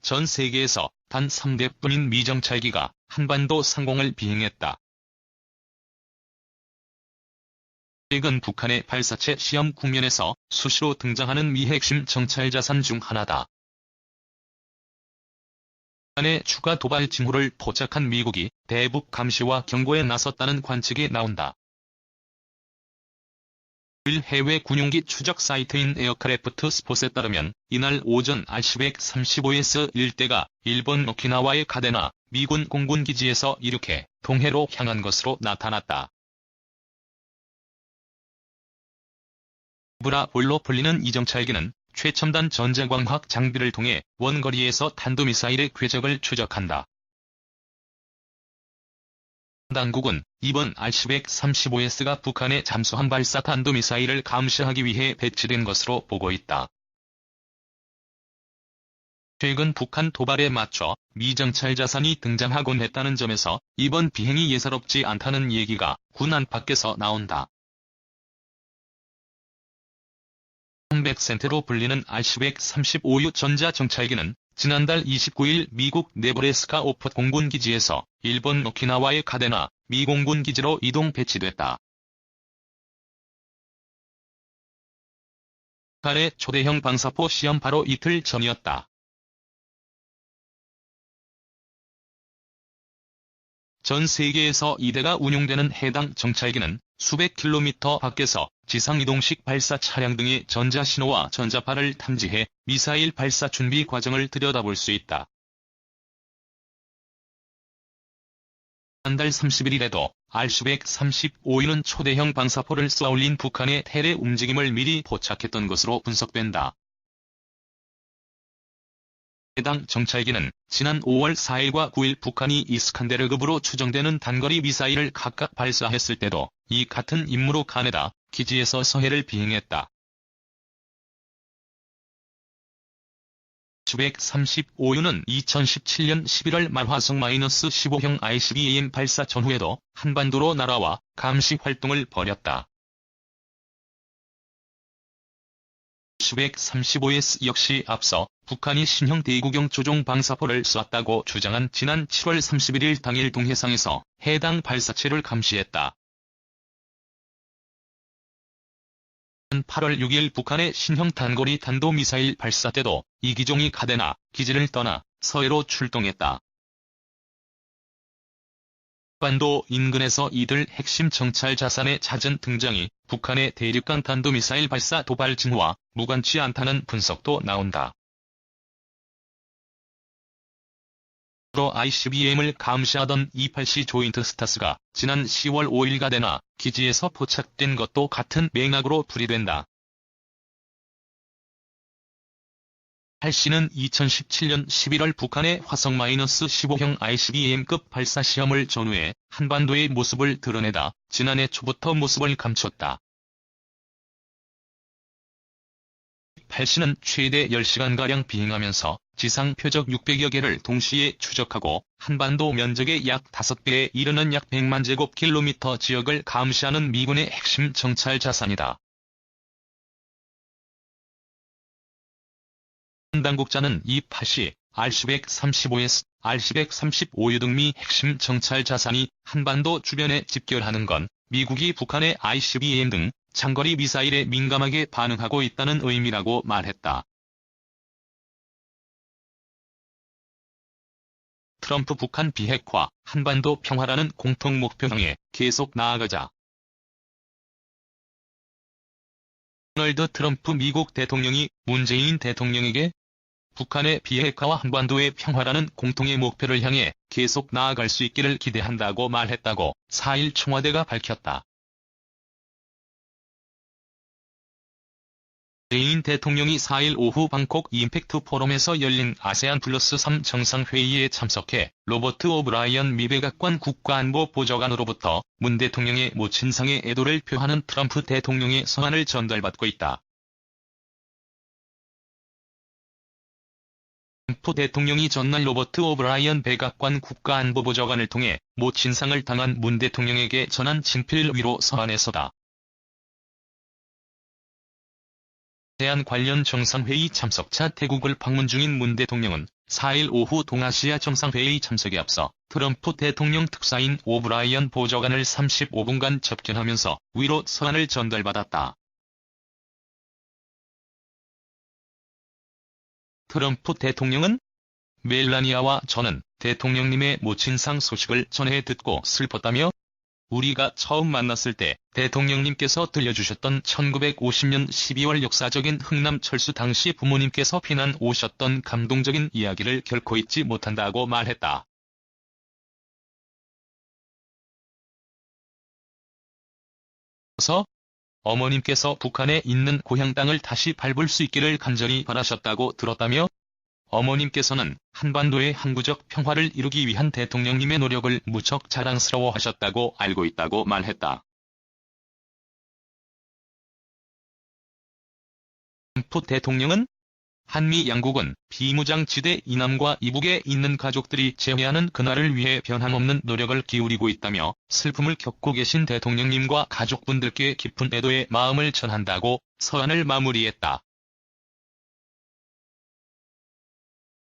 전 세계에서 단 3대뿐인 미정찰기가 한반도 상공을 비행했다. 최근 북한의 발사체 시험 국면에서 수시로 등장하는 미 핵심 정찰 자산 중 하나다. 북한의 추가 도발 징후를 포착한 미국이 대북 감시와 경고에 나섰다는 관측이 나온다. 해외 군용기 추적 사이트인 에어크래프트 스폿에 따르면 이날 오전 R-135S 일대가 일본 오키나와의 가데나 미군 공군기지에서 이륙해 동해로 향한 것으로 나타났다. 브라볼로 불리는 이 정찰기는 최첨단 전자광학 장비를 통해 원거리에서 탄도미사일의 궤적을 추적한다. 당국은 이번 R-135S가 북한의 잠수함 발사 탄도미사일을 감시하기 위해 배치된 것으로 보고 있다. 최근 북한 도발에 맞춰 미정찰 자산이 등장하곤 했다는 점에서 이번 비행이 예사롭지 않다는 얘기가 군 안팎에서 나온다. 300센트로 불리는 R-135U 전자정찰기는 지난달 29일 미국 네브래스카 오프 공군기지에서 일본 오키나와의 가데나 미 공군기지로 이동 배치됐다. 북한의 초대형 방사포 시험 바로 이틀 전이었다. 전 세계에서 2대가 운용되는 해당 정찰기는 수백 킬로미터 밖에서 지상이동식 발사 차량 등의 전자신호와 전자파를 탐지해 미사일 발사 준비 과정을 들여다볼 수 있다. 지난달 31일에도 R-135U는 초대형 방사포를 쏘아올린 북한의 해례 움직임을 미리 포착했던 것으로 분석된다. 해당 정찰기는 지난 5월 4일과 9일 북한이 이스칸데르급으로 추정되는 단거리 미사일을 각각 발사했을 때도 이 같은 임무로 가네다 기지에서 서해를 비행했다. R-135U는 2017년 11월 말 화성-15형 ICBM 발사 전후에도 한반도로 날아와 감시 활동을 벌였다. R-135S 역시 앞서 북한이 신형 대구경 조종 방사포를 쐈다고 주장한 지난 7월 31일 당일 동해상에서 해당 발사체를 감시했다. 8월 6일 북한의 신형 단거리 탄도미사일 발사 때도 이 기종이 가데나 기지를 떠나 서해로 출동했다. 한반도 인근에서 이들 핵심 정찰 자산의 잦은 등장이 북한의 대륙간 탄도미사일 발사 도발 징후와 무관치 않다는 분석도 나온다. ICBM을 감시하던 28C 조인트 스타스가 지난 10월 5일 가데나 기지에서 포착된 것도 같은 맥락으로 풀이된다. 8C는 2017년 11월 북한의 화성-15형 ICBM급 발사 시험을 전후해 한반도의 모습을 드러내다 지난해 초부터 모습을 감췄다. 8C는 최대 10시간가량 비행하면서 지상 표적 600여 개를 동시에 추적하고 한반도 면적의 약 5배에 이르는 약 100만 제곱킬로미터 지역을 감시하는 미군의 핵심 정찰 자산이다. 당국자는 이 8C, R-135S, R-135U 등 미 핵심 정찰 자산이 한반도 주변에 집결하는 건 미국이 북한의 ICBM 등 장거리 미사일에 민감하게 반응하고 있다는 의미라고 말했다. 트럼프 북한 비핵화, 한반도 평화라는 공통 목표 향해 계속 나아가자. 도널드 트럼프 미국 대통령이 문재인 대통령에게 북한의 비핵화와 한반도의 평화라는 공통의 목표를 향해 계속 나아갈 수 있기를 기대한다고 말했다고 4일 청와대가 밝혔다. 문재인 대통령이 4일 오후 방콕 임팩트 포럼에서 열린 아세안 플러스 3 정상회의에 참석해 로버트 오브라이언 미 백악관 국가안보보좌관으로부터 문 대통령의 모친상의 애도를 표하는 트럼프 대통령의 성안을 전달받고 있다. 트럼프 대통령이 전날 로버트 오브라이언 백악관 국가안보보좌관을 통해 모친상을 당한 문 대통령에게 전한 친필 위로 서한에서다. 아세안 관련 정상회의 참석차 태국을 방문 중인 문 대통령은 4일 오후 동아시아 정상회의 참석에 앞서 트럼프 대통령 특사인 오브라이언 보좌관을 35분간 접견하면서 위로 서한을 전달받았다. 트럼프 대통령은 멜라니아와 저는 대통령님의 모친상 소식을 전해 듣고 슬펐다며, 우리가 처음 만났을 때 대통령님께서 들려주셨던 1950년 12월 역사적인 흥남 철수 당시 부모님께서 피난 오셨던 감동적인 이야기를 결코 잊지 못한다고 말했다. 어머님께서 북한에 있는 고향 땅을 다시 밟을 수 있기를 간절히 바라셨다고 들었다며, 어머님께서는 한반도의 항구적 평화를 이루기 위한 대통령님의 노력을 무척 자랑스러워하셨다고 알고 있다고 말했다. 트럼프 대통령은 한미 양국은 비무장지대 이남과 이북에 있는 가족들이 재회하는 그날을 위해 변함없는 노력을 기울이고 있다며, 슬픔을 겪고 계신 대통령님과 가족분들께 깊은 애도의 마음을 전한다고 서한을 마무리했다.